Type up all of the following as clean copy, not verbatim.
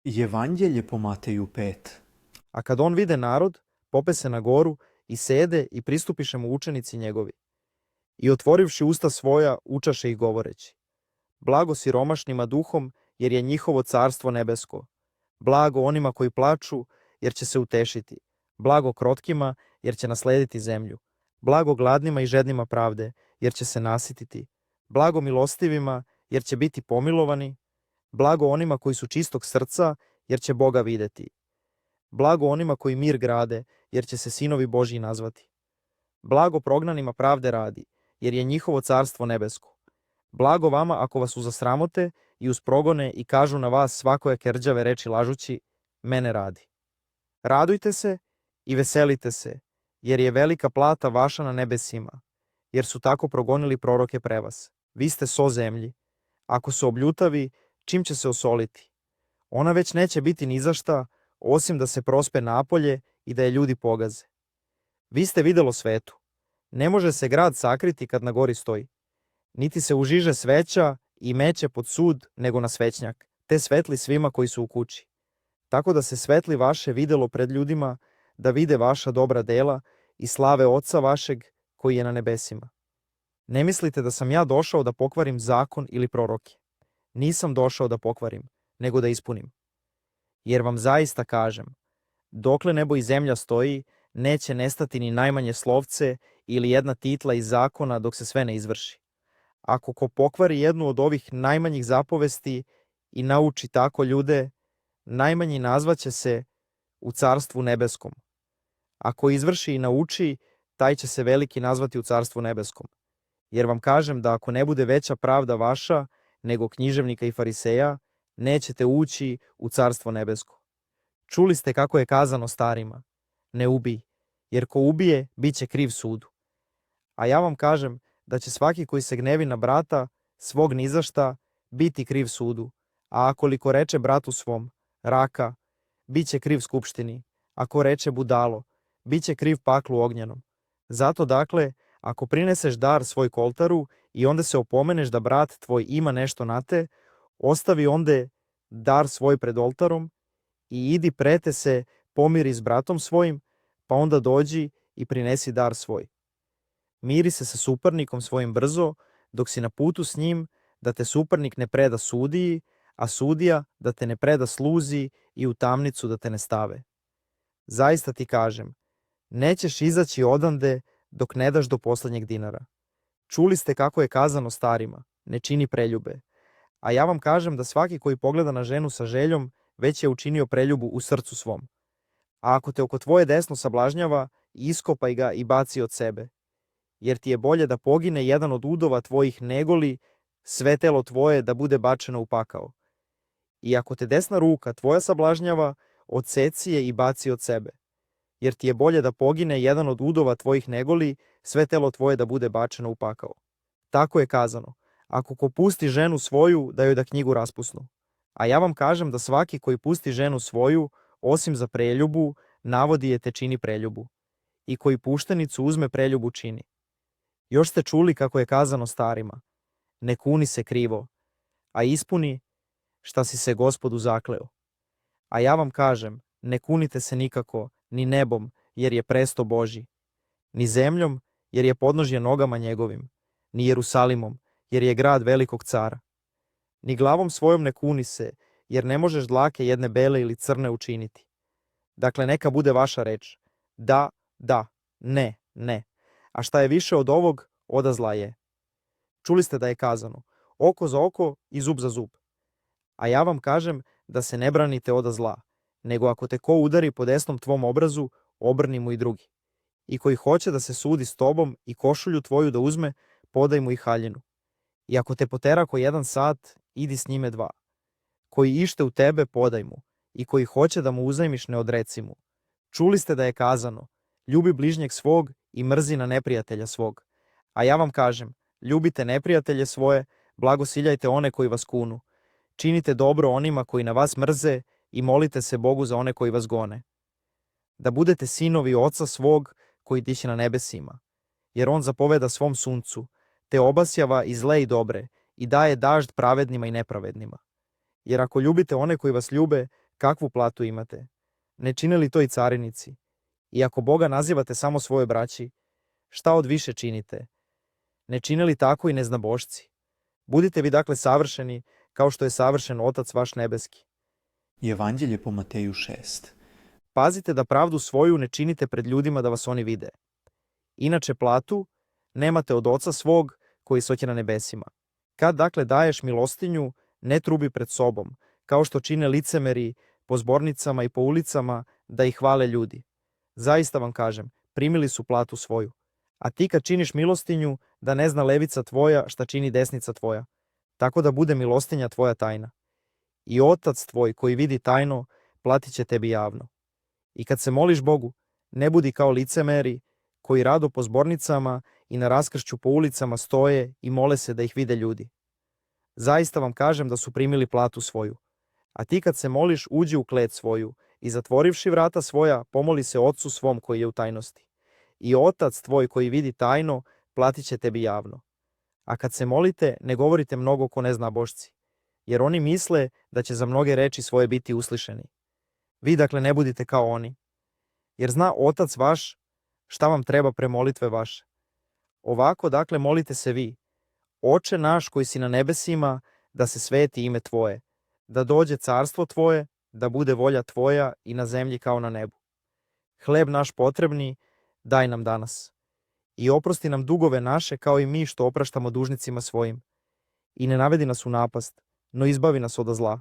Evanđelje po Mateju 5. A kad on vide narod, pope se na goru i sede i pristupiše mu učenici njegovi. I otvorivši usta svoja, učaše ih govoreći: Blago siromašnima duhom, jer je njihovo carstvo nebesko. Blago onima koji plaču, jer će se utešiti. Blago krotkima, jer će naslediti zemlju. Blago gladnima i žednima pravde, jer će se nasititi. Blago milostivima, jer će biti pomilovani. Blago onima koji su čistog srca, jer će Boga videti. Blago onima koji mir grade, jer će se sinovi Božji nazvati. Blago prognanima pravde radi, jer je njihovo carstvo nebesko. Blago vama ako vas uzasramote i usprogone i kažu na vas svakojake rđave reči lažući, mene radi. Radujte se i veselite se, jer je velika plata vaša na nebesima, jer su tako progonili proroke pre vas. Vi ste so zemlji. Ako su obljutavi, čim će se osoliti? Ona već neće biti ni za šta, osim da se prospe napolje i da je ljudi pogaze. Vi ste videlo svetu. Ne može se grad sakriti kad na gori stoji. Niti se užiže sveća i meće pod sud, nego na svećnjak, te svetli svima koji su u kući. Tako da se svetli vaše videlo pred ljudima, da vide vaša dobra dela i slave Oca vašeg koji je na nebesima. Ne mislite da sam ja došao da pokvarim zakon ili proroke. Nisam došao da pokvarim, nego da ispunim. Jer vam zaista kažem, dokle nebo i zemlja stoji, neće nestati ni najmanje slovce ili jedna titla iz zakona dok se sve ne izvrši. Ako ko pokvari jednu od ovih najmanjih zapovesti i nauči tako ljude, najmanji nazvaće se u carstvu nebeskom. Ako izvrši i nauči, taj će se veliki nazvati u carstvu nebeskom. Jer vam kažem da ako ne bude veća pravda vaša nego književnika i fariseja, nećete ući u carstvo nebesko. Čuli ste kako je kazano starima: ne ubij, jer ko ubije, bit će kriv sudu. A ja vam kažem da će svaki koji se gnevi na brata, svog nizašta, biti kriv sudu. A akoliko reče bratu svom, raka, bit će kriv skupštini. Ako reče budalo, bit će kriv paklu ognjenom. Zato dakle, ako prineseš dar svoj koltaru i onda se opomeneš da brat tvoj ima nešto na te, ostavi onde dar svoj pred oltarom i idi prete se pomiri s bratom svojim, pa onda dođi i prinesi dar svoj. Miri se sa suparnikom svojim brzo, dok si na putu s njim, da te suparnik ne preda sudiji, a sudija da te ne preda sluzi i u tamnicu da te ne stave. Zaista ti kažem, nećeš izaći odande dok ne daš do poslednjeg dinara. Čuli ste kako je kazano starima, ne čini preljube. A ja vam kažem da svaki koji pogleda na ženu sa željom, već je učinio preljubu u srcu svom. A ako te oko tvoje desno sablažnjava, iskopaj ga i baci od sebe. Jer ti je bolje da pogine jedan od udova tvojih negoli sve telo tvoje da bude bačeno u pakao. I ako te desna ruka tvoja sablažnjava, odseci je i baci od sebe. Jer ti je bolje da pogine jedan od udova tvojih negoli sve telo tvoje da bude bačeno u pakao. Tako je kazano, ako ko pusti ženu svoju, da joj da knjigu raspusnu. A ja vam kažem da svaki koji pusti ženu svoju, osim za preljubu, navodi je te čini preljubu. I koji puštenicu uzme preljubu čini. Još ste čuli kako je kazano starima, ne kuni se krivo, a ispuni šta si se Gospodu zakleo. A ja vam kažem, ne kunite se nikako, ni nebom, jer je presto Božji, ni zemljom, jer je podnožje nogama njegovim, ni Jerusalimom, jer je grad velikog cara. Ni glavom svojom ne kuni se, jer ne možeš dlake jedne bele ili crne učiniti. Dakle, neka bude vaša reč, da, da, ne, ne. A šta je više od ovog, odazla je. Čuli ste da je kazano, oko za oko i zub za zub. A ja vam kažem da se ne branite oda zla, nego ako te ko udari po desnom tvom obrazu, obrni mu i drugi. I koji hoće da se sudi s tobom i košulju tvoju da uzme, podaj mu i haljinu. I ako te potera ko 1 sat, idi s njime 2. Koji ište u tebe, podaj mu. I koji hoće da mu uzajmiš, ne odreci mu. Čuli ste da je kazano, ljubi bližnjeg svog i mrzi na neprijatelja svog. A ja vam kažem, ljubite neprijatelje svoje, blagosiljajte one koji vas kunu. Činite dobro onima koji na vas mrze i molite se Bogu za one koji vas gone. Da budete sinovi Oca svog koji diše na nebesima. Jer on zapoveda svom suncu, te obasjava i zle i dobre i daje dažd pravednima i nepravednima. Jer ako ljubite one koji vas ljube, kakvu platu imate? Ne čine li to i carinici? I ako Boga nazivate samo svoje braći, šta od više činite? Ne čine li tako i neznabošci? Budite vi dakle savršeni, kao što je savršen Otac vaš nebeski. Evanđelje po Mateju 6. Pazite da pravdu svoju ne činite pred ljudima da vas oni vide. Inače platu nemate od Oca svog koji soće na nebesima. Kad dakle daješ milostinju, ne trubi pred sobom, kao što čine licemeri po zbornicama i po ulicama da ih hvale ljudi. Zaista vam kažem, primili su platu svoju. A ti kad činiš milostinju, da ne zna levica tvoja šta čini desnica tvoja, tako da bude milostinja tvoja tajna. I Otac tvoj koji vidi tajno, platit će tebi javno. I kad se moliš Bogu, ne budi kao licemeri koji rado po zbornicama i na raskršću po ulicama stoje i mole se da ih vide ljudi. Zaista vam kažem da su primili platu svoju. A ti kad se moliš, uđi u klet svoju i zatvorivši vrata svoja, pomoli se Otcu svom koji je u tajnosti. I Otac tvoj koji vidi tajno, platit će tebi javno. A kad se molite, ne govorite mnogo ko neznabošci, jer oni misle da će za mnoge reči svoje biti uslišeni. Vi dakle ne budite kao oni, jer zna Otac vaš šta vam treba pre molitve vaše. Ovako dakle molite se vi: Oče naš koji si na nebesima, da se sveti ime tvoje, da dođe carstvo tvoje, da bude volja tvoja i na zemlji kao na nebu. Hleb naš potrebni daj nam danas. I oprosti nam dugove naše kao i mi što opraštamo dužnicima svojim. I ne navedi nas u napast, no izbavi nas od zla.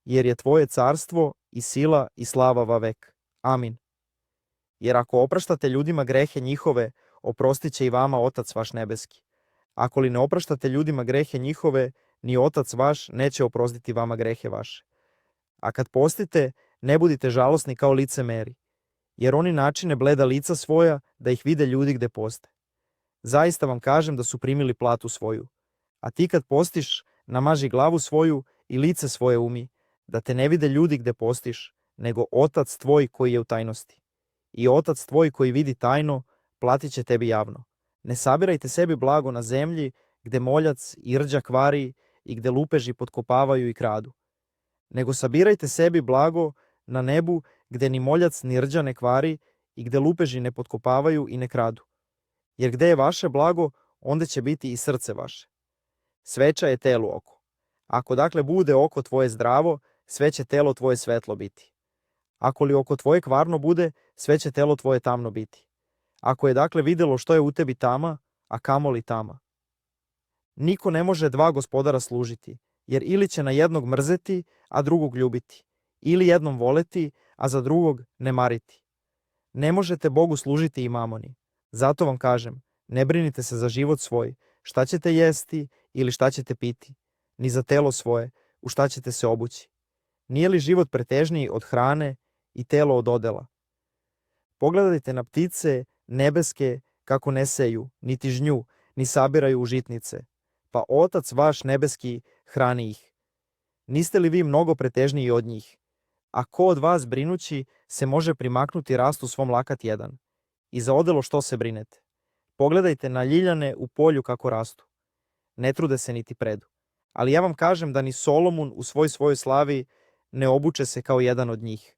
Jer je tvoje carstvo i sila i slava vavek. Amin. Jer ako opraštate ljudima grehe njihove, oprostit će i vama Otac vaš nebeski. Ako li ne opraštate ljudima grehe njihove, ni Otac vaš neće oprostiti vama grehe vaše. A kad postite, ne budite žalosni kao licemeri, jer oni načine bleda lica svoja da ih vide ljudi gde poste. Zaista vam kažem da su primili platu svoju. A ti kad postiš, namaži glavu svoju i lice svoje umi, da te ne vide ljudi gde postiš, nego Otac tvoj koji je u tajnosti. I Otac tvoj koji vidi tajno, platit će tebi javno. Ne sabirajte sebi blago na zemlji, gde moljac i rđa kvari i gde lupeži potkopavaju i kradu. Nego sabirajte sebi blago na nebu, gde ni moljac ni rđa ne kvari i gde lupeži ne potkopavaju i ne kradu. Jer gde je vaše blago, onda će biti i srce vaše. Sveća je telu oko. Ako dakle bude oko tvoje zdravo, sve će telo tvoje svetlo biti. Ako li oko tvoje kvarno bude, sve će telo tvoje tamno biti. Ako je dakle videlo što je u tebi tama, a kamoli tama. Niko ne može dva gospodara služiti, jer ili će na jednog mrzeti, a drugog ljubiti, ili jednom voleti, a za drugog ne mariti. Ne možete Bogu služiti i mamoni. Zato vam kažem, ne brinite se za život svoj, šta ćete jesti ili šta ćete piti, ni za telo svoje, u šta ćete se obući. Nije li život pretežniji od hrane i telo od odela? Pogledajte na ptice nebeske kako ne seju, niti žnju, ni sabiraju u žitnice, pa Otac vaš nebeski hrani ih. Niste li vi mnogo pretežniji od njih? A ko od vas brinući se može primaknuti rastu svom lakat jedan? I za odelo što se brinete? Pogledajte na ljiljane u polju kako rastu. Ne trude se niti predu. Ali ja vam kažem da ni Solomon u svojoj slavi ne obuče se kao jedan od njih.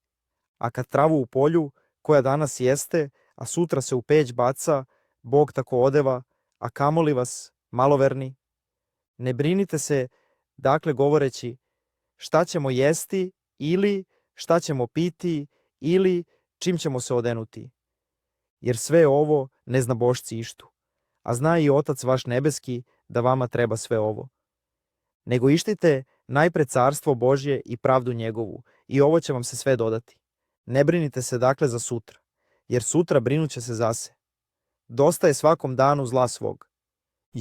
A kad travu u polju, koja danas jeste, a sutra se u peć baca, Bog tako odeva, a kamoli vas, maloverni? Ne brinite se, dakle govoreći, šta ćemo jesti, ili šta ćemo piti, ili čim ćemo se odenuti. Jer sve ovo ne zna bošci ištu, a zna i Otac vaš nebeski da vama treba sve ovo. Nego ištite najpred carstvo Božje i pravdu njegovu, i ovo će vam se sve dodati. Ne brinite se dakle za sutra, jer sutra brinuće se zase. Dosta je svakom danu zla svog.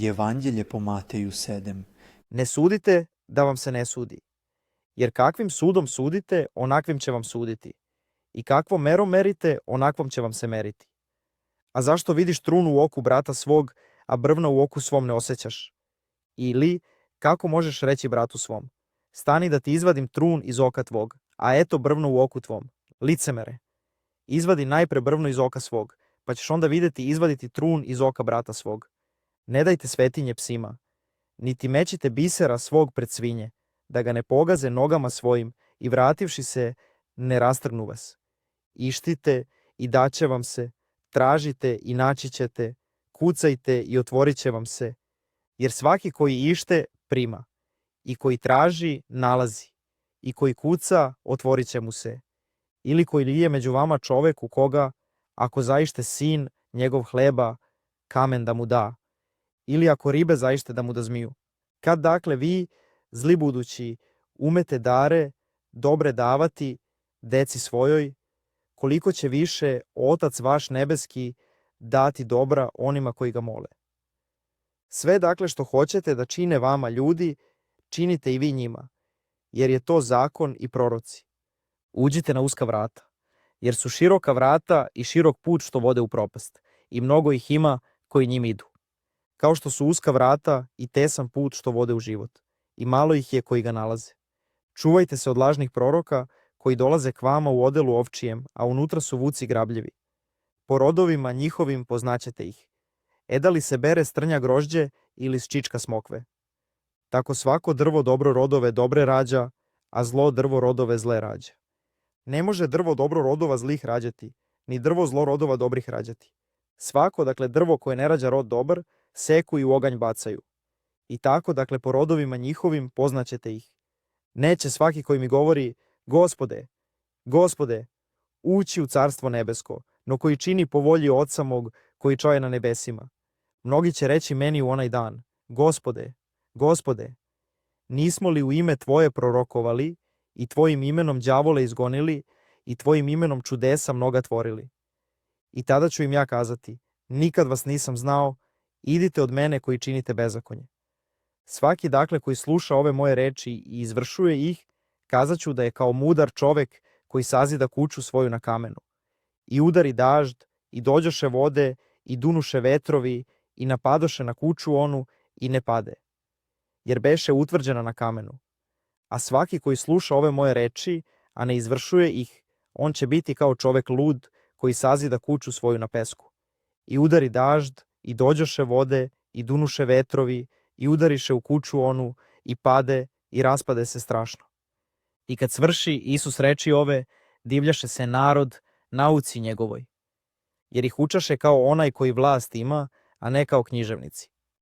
Evanđelje po Mateju 7. Ne sudite da vam se ne sudi, jer kakvim sudom sudite, onakvim će vam suditi. I kakvom merom merite, onakvom će vam se meriti. A zašto vidiš trunu u oku brata svog, a brvna u oku svom ne osjećaš? Ili, kako možeš reći bratu svom, stani da ti izvadim trun iz oka tvog, a eto brvno u oku tvom? Licemere, izvadi najpre brvno iz oka svog, pa ćeš onda vidjeti izvaditi trun iz oka brata svog. Ne dajte svetinje psima, niti mećite bisera svog pred svinje, da ga ne pogaze nogama svojim i vrativši se ne rastrgnu vas. Ištite i daće vam se, tražite i naći ćete, kucajte i otvorit će vam se, jer svaki koji ište prima, i koji traži nalazi, i koji kuca otvorit će mu se. Ili koji lije među vama čovek u koga, ako zaište sin njegov hleba, kamen da mu da, ili ako ribe zaište da mu da zmiju. Kad dakle vi, zli budući, umete dare dobre davati deci svojoj, koliko će više Otac vaš nebeski dati dobra onima koji ga mole. Sve dakle što hoćete da čine vama ljudi, činite i vi njima, jer je to zakon i proroci. Uđite na uska vrata, jer su široka vrata i širok put što vode u propast, i mnogo ih ima koji njim idu. Kao što su uska vrata i tesan put što vode u život, i malo ih je koji ga nalaze. Čuvajte se od lažnih proroka koji dolaze k vama u odelu ovčijem, a unutra su vuci grabljivi. Po rodovima njihovim poznaćete ih. Da li se bere s trnja grožđe ili s čička smokve? Tako svako drvo dobro rodove dobre rađa, a zlo drvo rodove zle rađa. Ne može drvo dobro rodova zlih rađati, ni drvo zlo rodova dobrih rađati. Svako, dakle, drvo koje ne rađa rod dobar, seku i u oganj bacaju. I tako, dakle, po rodovima njihovim poznaćete ih. Neće svaki koji mi govori, Gospode, Gospode, ući u carstvo nebesko, no koji čini po volji Oca mog koji čoje na nebesima. Mnogi će reći meni u onaj dan, Gospode, Gospode, nismo li u ime Tvoje prorokovali i Tvojim imenom đavole izgonili i Tvojim imenom čudesa mnoga tvorili? I tada ću im ja kazati, nikad vas nisam znao, idite od mene koji činite bezakonje. Svaki dakle koji sluša ove moje reči i izvršuje ih, kazat ću da je kao mudar čovek koji sazida kuću svoju na kamenu. I udari dažd, i dođoše vode, i dunuše vetrovi, i napadoše na kuću onu, i ne pade, jer beše utvrđena na kamenu. A svaki koji sluša ove moje reči, a ne izvršuje ih, on će biti kao čovek lud koji sazida kuću svoju na pesku. I udari dažd, i dođoše vode, i dunuše vetrovi, i udariše u kuću onu, i pade, i raspade se strašno. I kad svrši Isus reči ove, divljaše se narod nauci njegovoj, jer ih učaše kao onaj koji vlast ima, a ne kao književnici.